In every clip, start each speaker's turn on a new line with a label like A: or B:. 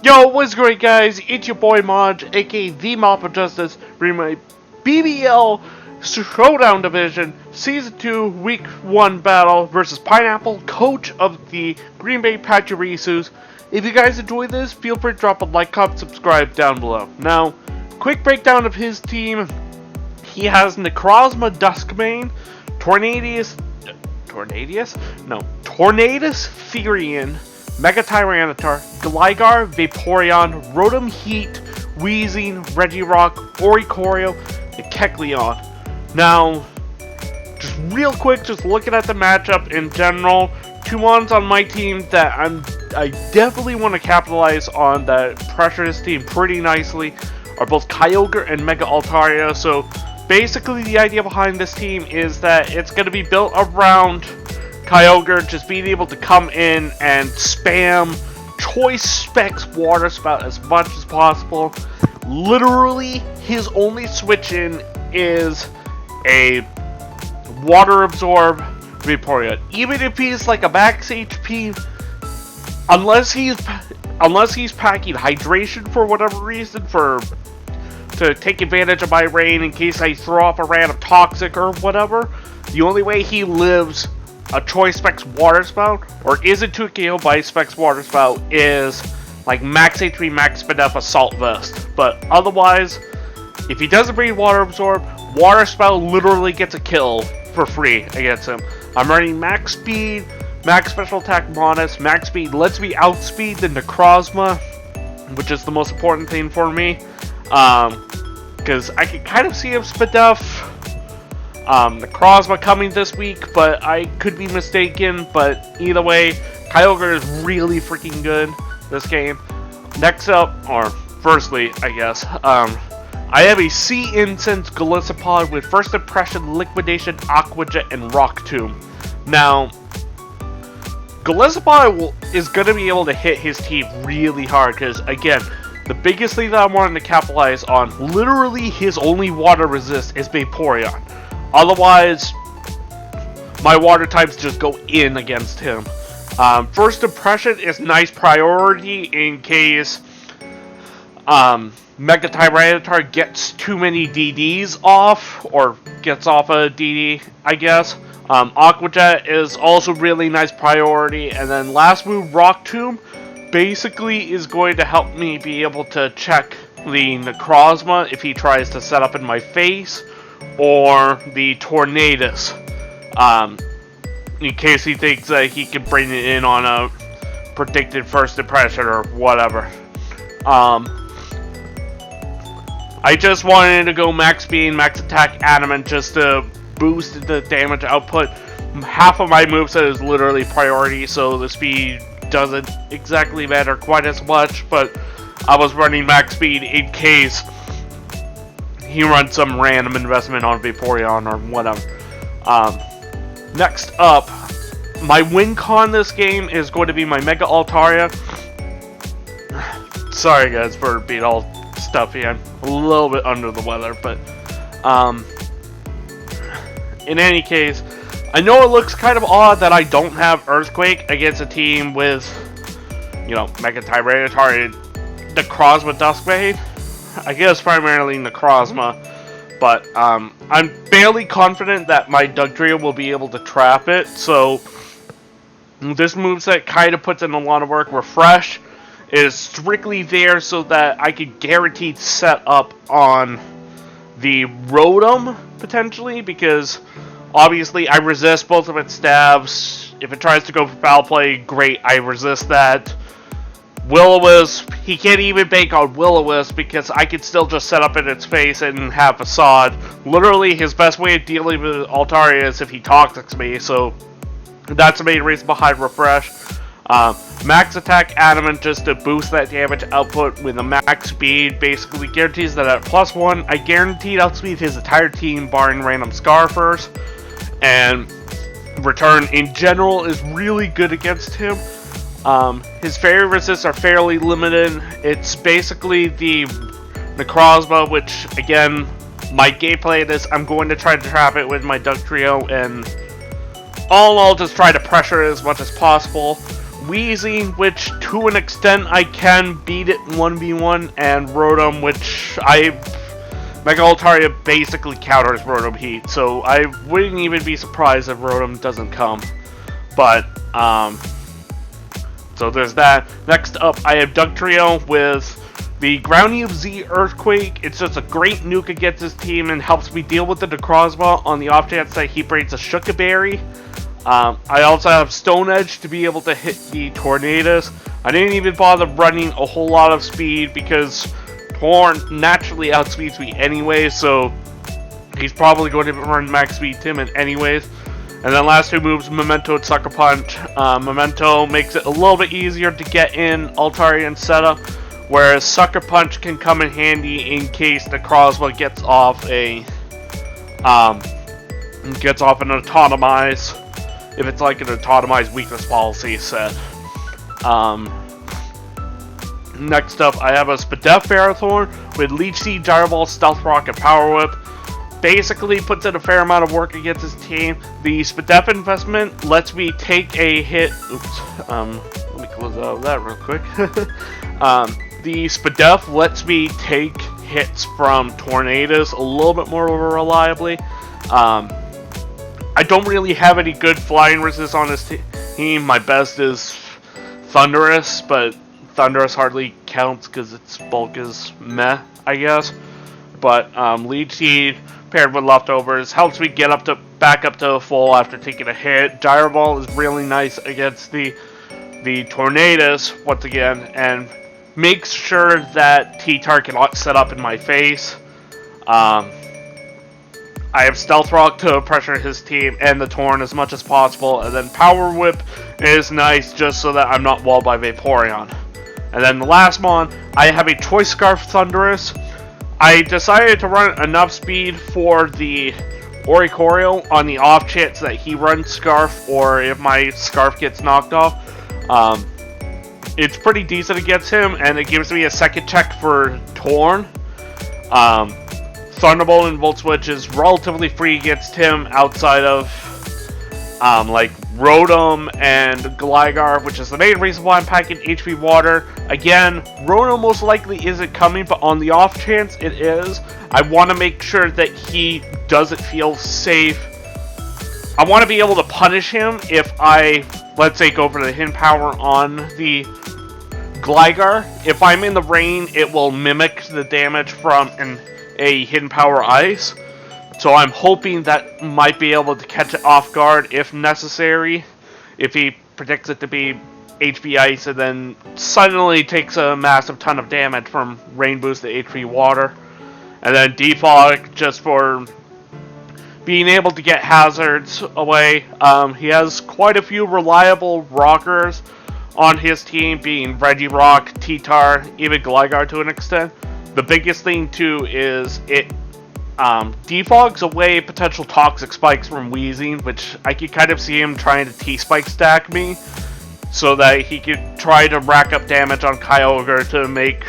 A: Yo, what's great, guys? It's your boy Mod, aka the Mop of Justice, bringing my BBL Showdown Division Season 2 Week 1 battle versus Pynapel, coach of the Green Bay Patrice's. If you guys enjoy this, feel free to drop a like, comment, subscribe down below. Now, quick breakdown of his team. He has Necrozma Duskbane, Tornadus Therian, Mega Tyranitar, Gligar, Vaporeon, Rotom Heat, Weezing, Regirock, Oricorio, and Kecleon. Now, just real quick, just looking at the matchup in general, two ones on my team that I definitely want to capitalize on that pressure his team pretty nicely are both Kyogre and Mega Altaria. So basically the idea behind this team is that it's going to be built around Kyogre just being able to come in and spam Choice Specs Water Spout as much as possible. Literally, his only switch in is a Water Absorb Vaporeon. Even if he's like a max HP, unless he's packing Hydration for whatever reason to take advantage of my rain in case I throw off a random Toxic or whatever, the only way he lives a Choice Specs Water Spout, or isn't 2KO by Specs Water Spout, is like max HP, max Pynapel Assault Vest. But otherwise, if he doesn't bring Water Absorb, Water Spout literally gets a kill for free against him. I'm running max speed, max special attack modest. Max speed lets me outspeed the Necrozma, which is the most important thing for me. Because I can kind of see him Spadef Necrozma coming this week, but I could be mistaken. But either way, Kyogre is really freaking good this game. Next up, or firstly, I guess, I have a Sea Incense Golisopod with First Impression, Liquidation, Aqua Jet, and Rock Tomb. Now, Golisopod is going to be able to hit his team really hard because, again, the biggest thing that I'm wanting to capitalize on, literally his only water resist is Vaporeon. Otherwise, my water types just go in against him. First Impression is nice priority in case Mega Tyranitar gets too many DDs off, or gets off a DD, I guess. Aqua Jet is also really nice priority, and then last move, Rock Tomb, basically is going to help me be able to check the Necrozma if he tries to set up in my face, or the Tornadus, in case he thinks that he can bring it in on a predicted First Impression or whatever. I just wanted to go max speed, max attack, adamant, just to boost the damage output. Half of my moveset is literally priority, so the speed doesn't exactly matter quite as much, but I was running max speed in case he runs some random investment on Vaporeon or whatever. Next up, my win con this game is going to be my Mega Altaria. Sorry guys for being all stuffy, I'm a little bit under the weather, but in any case, I know it looks kind of odd that I don't have Earthquake against a team with, you know, Mega Tyranitar and Necrozma Duskbane. I guess primarily Necrozma, but I'm fairly confident that my Dugtrio will be able to trap it, so this moveset kind of puts in a lot of work. Refresh is strictly there so that I could guaranteed set up on the Rotom, potentially, because obviously I resist both of its stabs. If it tries to go for foul play, great, I resist that. Will-O-Wisp, he can't even bank on Will-O-Wisp because I can still just set up in its face and have Facade. Literally, his best way of dealing with Altaria is if he Toxics me, so that's the main reason behind Refresh. Max attack adamant just to boost that damage output with a max speed. Basically guarantees that at +1, I guaranteed outspeed his entire team barring random Scarfers. And return in general is really good against him. His fairy resists are fairly limited. It's basically the Necrozma, which again, my gameplay is I'm going to try to trap it with my Dugtrio, and all in all just try to pressure it as much as possible. Wheezing, which to an extent I can beat it 1v1, and Rotom, which Mega Altaria basically counters Rotom Heat, so I wouldn't even be surprised if Rotom doesn't come. But, so there's that. Next up, I have Dugtrio with the Groundy of Z Earthquake. It's just a great nuke against his team and helps me deal with the Necrozma on the off chance that he breaks a Shukaberry. I also have Stone Edge to be able to hit the Tornadoes. I didn't even bother running a whole lot of speed because Torn naturally outspeeds me anyway, so he's probably going to run max speed Timid anyways. And then last two moves, Memento and Sucker Punch. Memento makes it a little bit easier to get in Altarian setup, whereas Sucker Punch can come in handy in case the Necrozma gets off an Autotomize, if it's like an Autotomize weakness policy set. Next up, I have a Spadef Ferrothorn with Leech Seed, Gyro Ball, Stealth Rock, and Power Whip. Basically puts in a fair amount of work against his team. The Spadef investment lets me take a hit. Oops. Let me close out of that real quick. The Spadef lets me take hits from Tornadoes a little bit more reliably. I don't really have any good flying resist on this team. My best is Thunderous, but Thunderous hardly counts because its bulk is meh, I guess. But Leech Seed paired with Leftovers helps me get back up to full after taking a hit. Gyro Ball is really nice against the Tornadoes once again, and makes sure that T-Tar cannot set up in my face. I have Stealth Rock to pressure his team and the Torn as much as possible, and then Power Whip is nice just so that I'm not walled by Vaporeon. And then the last mon, I have a Choice Scarf Thunderous. I decided to run enough speed for the Oricorio on the off chance that he runs Scarf, or if my Scarf gets knocked off. It's pretty decent against him, and it gives me a second check for Torn. Thunderbolt and Volt Switch is relatively free against him outside of like Rotom and Gligar, which is the main reason why I'm packing HP Water. Again, Rotom most likely isn't coming, but on the off chance it is, I want to make sure that he doesn't feel safe. I want to be able to punish him if I, let's say, go for the Hidden Power on the Gligar. If I'm in the rain, it will mimic the damage from a Hidden Power Ice. So I'm hoping that might be able to catch it off guard if necessary. If he predicts it to be HP Ice and then suddenly takes a massive ton of damage from Rain Boost to HP Water. And then Defog just for being able to get hazards away. He has quite a few reliable rockers on his team, being Regirock, T-Tar, even Gligar to an extent. The biggest thing too is it defogs away potential toxic spikes from Wheezing, which I could kind of see him trying to T-Spike stack me so that he could try to rack up damage on Kyogre to make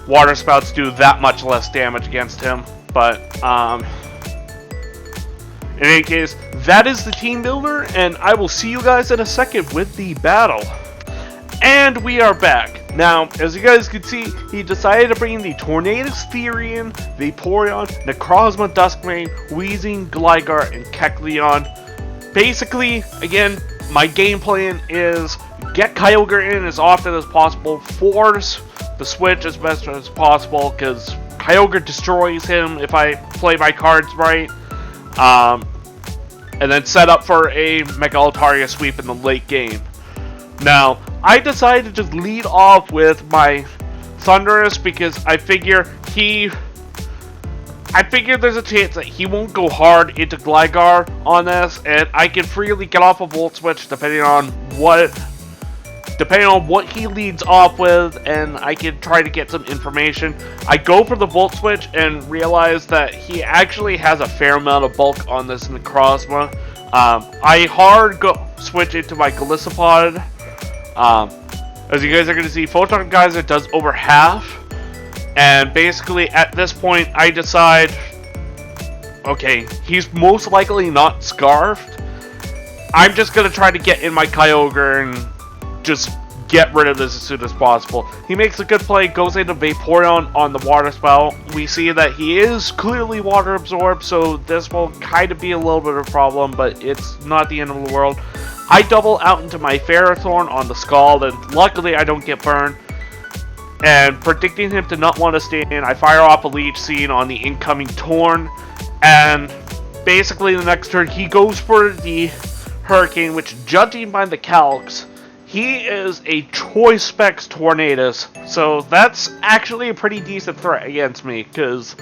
A: Water Spouts do that much less damage against him. But in any case, that is the team builder, and I will see you guys in a second with the battle. And we are back. Now, as you guys can see, he decided to bring the Tornadus, Therian, Vaporeon, Necrozma, Duskmane, Wheezing, Gligar, and Kecleon. Basically, again, my game plan is get Kyogre in as often as possible, force the switch as best as possible, because Kyogre destroys him if I play my cards right. And then set up for a Mega Altaria sweep in the late game. Now, I decided to just lead off with my Thunderous because I figure there's a chance that he won't go hard into Gligar on this, and I can freely get off a Volt Switch depending on what he leads off with, and I can try to get some information. I go for the Volt Switch and realize that he actually has a fair amount of bulk on this Necrozma. I hard switch into my Golisopod. As you guys are going to see, Photon Geyser does over half, and basically at this point I decide, okay, he's most likely not Scarfed. I'm just going to try to get in my Kyogre and just get rid of this as soon as possible. He makes a good play, goes into Vaporeon on the water spout. We see that he is clearly water absorbed, so this will kind of be a little bit of a problem, but it's not the end of the world. I double out into my Ferrothorn on the Scald, and luckily I don't get burned. And predicting him to not want to stay in, I fire off a Leech Seed on the incoming Torn, and basically the next turn he goes for the Hurricane, which, judging by the calcs, he is a Choice Specs Tornadus, so that's actually a pretty decent threat against me, because,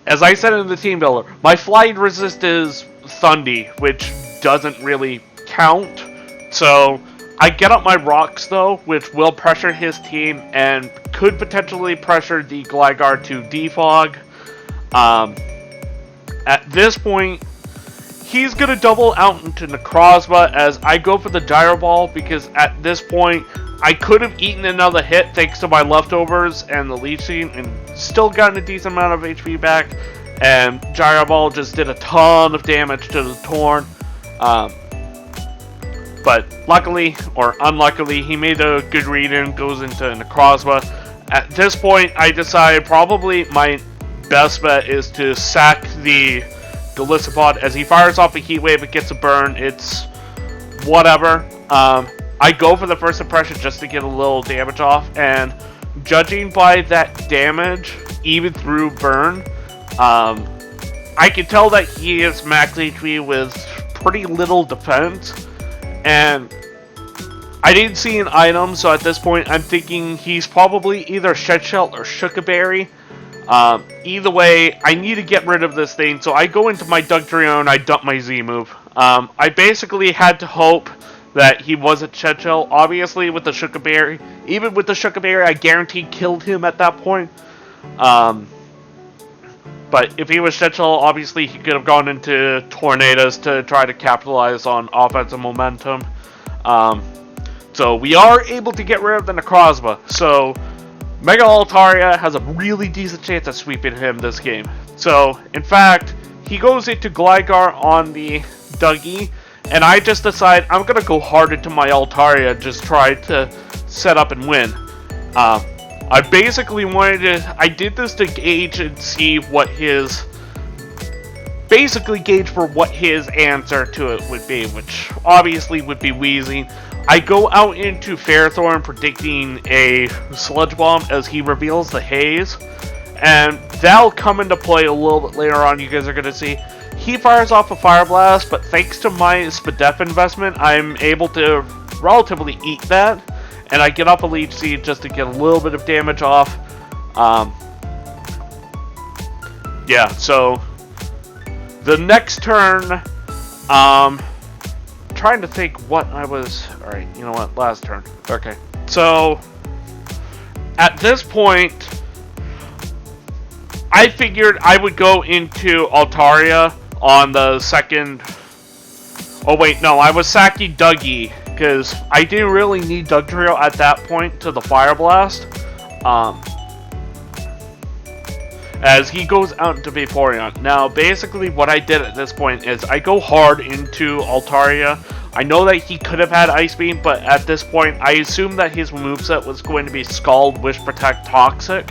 A: as I said in the team builder, my flying resist is Thundy, which doesn't really count, so I get up my Rocks though, which will pressure his team, and could potentially pressure the Gligar to defog. At this point, he's going to double out into Necrozma as I go for the Gyro Ball, because at this point, I could have eaten another hit thanks to my leftovers and the Leech Seed and still gotten a decent amount of HP back. And Gyro Ball just did a ton of damage to the Torn. But luckily, or unluckily, he made a good read and goes into Necrozma. At this point, I decide probably my best bet is to sack the Golisopod as he fires off a Heat Wave. It gets a burn. It's whatever. I go for the first impression just to get a little damage off, and judging by that damage, even through burn, I can tell that he is max HP with pretty little defense, and I didn't see an item, so at this point I'm thinking he's probably either Shed Shell or Shukaberry. Either way, I need to get rid of this thing, so I go into my Dugtrio and I dump my Z-move. I basically had to hope that he wasn't Shed Shell. Obviously, with the Shukaberry, even with the Shukaberry, I guaranteed killed him at that point. But if he was Shed Shell, obviously he could have gone into Tornadoes to try to capitalize on offensive momentum. So we are able to get rid of the Necrozma. So Mega Altaria has a really decent chance of sweeping him this game. So, in fact, he goes into Gligar on the Dougie, and I just decide I'm going to go hard into my Altaria, just try to set up and win. I basically I did this to gauge and see what his, basically gauge for what his answer to it would be, which obviously would be Wheezing. I go out into Ferrothorn predicting a Sludge Bomb as he reveals the Haze, and that'll come into play a little bit later on, you guys are going to see. He fires off a Fire Blast, but thanks to my Spadef investment, I'm able to relatively eat that, and I get off a Leech Seed just to get a little bit of damage off. Yeah, so the next turn, trying to think what I was... Alright, you know what? Last turn. Okay. So, at this point, I figured I would go into Altaria on the second... Oh wait, no, I was sacking Dougie, because I didn't really need Dugtrio at that point to the Fire Blast. As he goes out into Vaporeon. Now, basically what I did at this point is I go hard into Altaria. I know that he could have had Ice Beam, but at this point, I assumed that his moveset was going to be Scald, Wish Protect, Toxic.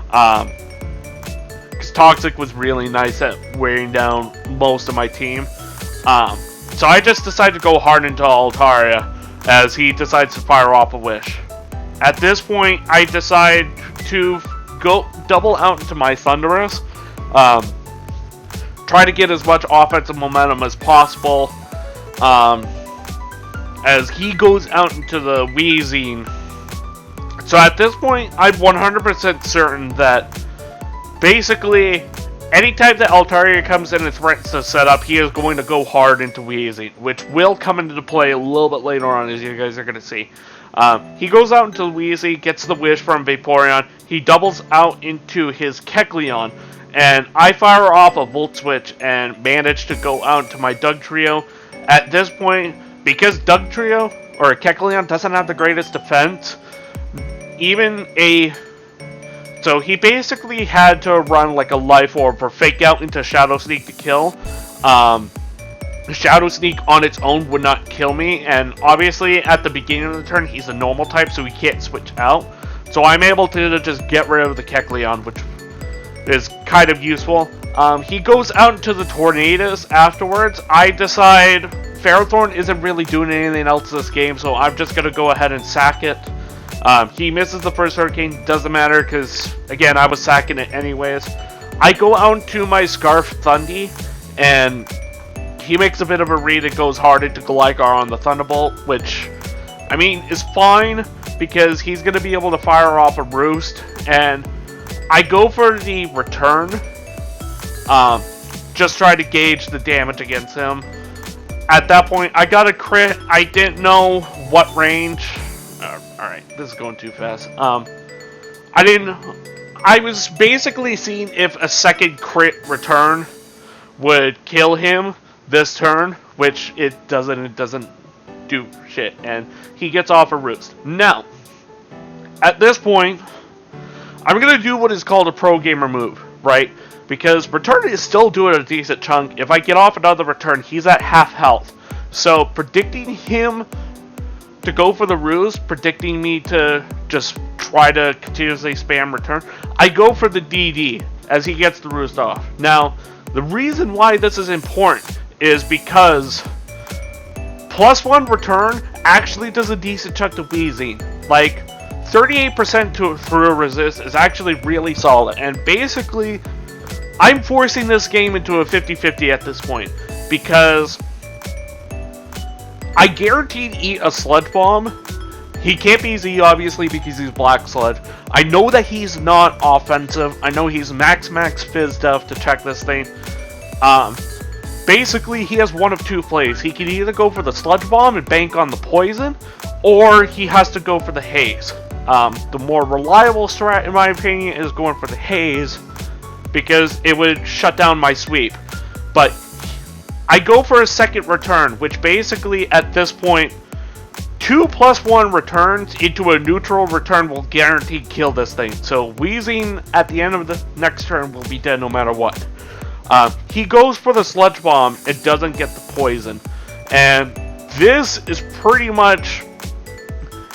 A: Because Toxic was really nice at wearing down most of my team. So I just decided to go hard into Altaria, as he decides to fire off a Wish. At this point, I decide to go double out into my Thundurus, try to get as much offensive momentum as possible, as he goes out into the Wheezing. So at this point, I'm 100% certain that basically anytime that Altaria comes in and threatens to set up, he is going to go hard into Wheezing, which will come into play a little bit later on, as you guys are going to see. He goes out into Wheezy, gets the Wish from Vaporeon, he doubles out into his Kecleon, and I fire off a Volt Switch and manage to go out to my Dugtrio. At this point, because Dugtrio, or Kecleon, doesn't have the greatest defense, so he basically had to run like a Life Orb or Fake Out into Shadow Sneak to kill. Shadow Sneak on its own would not kill me, and obviously at the beginning of the turn he's a normal type, so he can't switch out. So I'm able to just get rid of the Kecleon, which is kind of useful. He goes out into the Tornadoes afterwards. I decide Ferrothorn isn't really doing anything else this game, so I'm just going to go ahead and sack it. He misses the first Hurricane, doesn't matter, because, again, I was sacking it anyways. I go out to my Scarf Thundy, and he makes a bit of a read and goes hard into Gligar on the Thunderbolt, which, I mean, is fine, because he's going to be able to fire off a Roost, and I go for the return, just try to gauge the damage against him. At that point, I got a crit. I didn't know what range. Alright, this is going too fast. I was basically seeing if a second crit return would kill him this turn, which it doesn't do shit, and he gets off a Roost. Now, at this point, I'm going to do what is called a pro gamer move, right? Because return is still doing a decent chunk. If I get off another return, he's at half health. So predicting him to go for the Roost, predicting me to just try to continuously spam return, I go for the DD as he gets the Roost off. Now, the reason why this is important is because +1 return actually does a decent chunk to Wheezing. Like, 38% through a resist is actually really solid, and basically I'm forcing this game into a 50-50 at this point, because I guaranteed eat a Sludge Bomb. He can't be Z, obviously, because he's Black Sludge. I know that he's not offensive. I know he's max Fizz Def to check this thing. Basically, he has one of two plays. He can either go for the Sludge Bomb and bank on the Poison, or he has to go for the Haze. The more reliable strat, in my opinion, is going for the Haze, because it would shut down my sweep. But I go for a second return, which basically, at this point, 2 +1 returns into a neutral return will guarantee kill this thing. So Wheezing at the end of the next turn will be dead no matter what. He goes for the Sludge Bomb and doesn't get the Poison. And this is pretty much...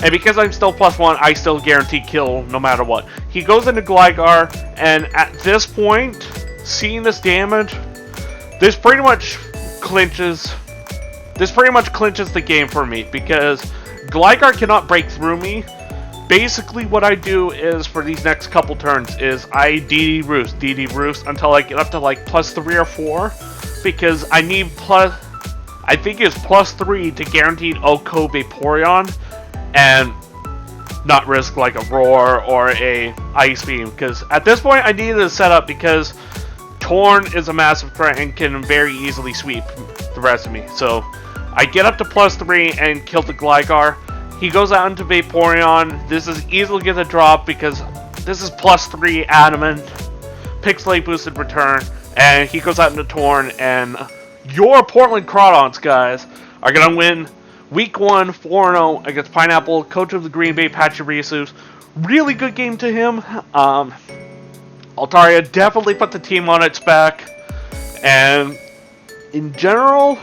A: And because I'm still +1, I still guarantee kill no matter what. He goes into Gligar, and at this point, seeing this damage, this pretty much clinches the game for me, because Gligar cannot break through me. Basically what I do is, for these next couple turns, is I DD Roost until I get up to like +3 or 4, because I need I think it's +3 to guarantee OHKO Vaporeon, and not risk like a Roar or a Ice Beam, because at this point I needed a setup, because Torn is a massive threat and can very easily sweep the rest of me. So I get up to +3 and kill the Gligar. He goes out into Vaporeon. This is easily gonna drop because this is +3 Adamant, Pixelate boosted return, and he goes out into Torn, and your Portland Crawdons, guys, are gonna win Week 1, 4-0 against Pynapel, coach of the Green Bay Pachirisus. Really good game to him. Altaria definitely put the team on its back. And in general,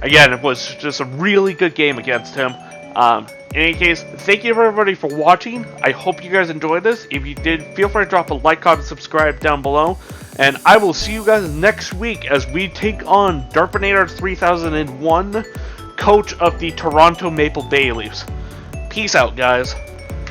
A: again, it was just a really good game against him. In any case, thank you everybody for watching. I hope you guys enjoyed this. If you did, feel free to drop a like, comment, subscribe down below. And I will see you guys next week as we take on Darpinator 3001, coach of the Toronto Maple Bay Leafs. Peace out, guys.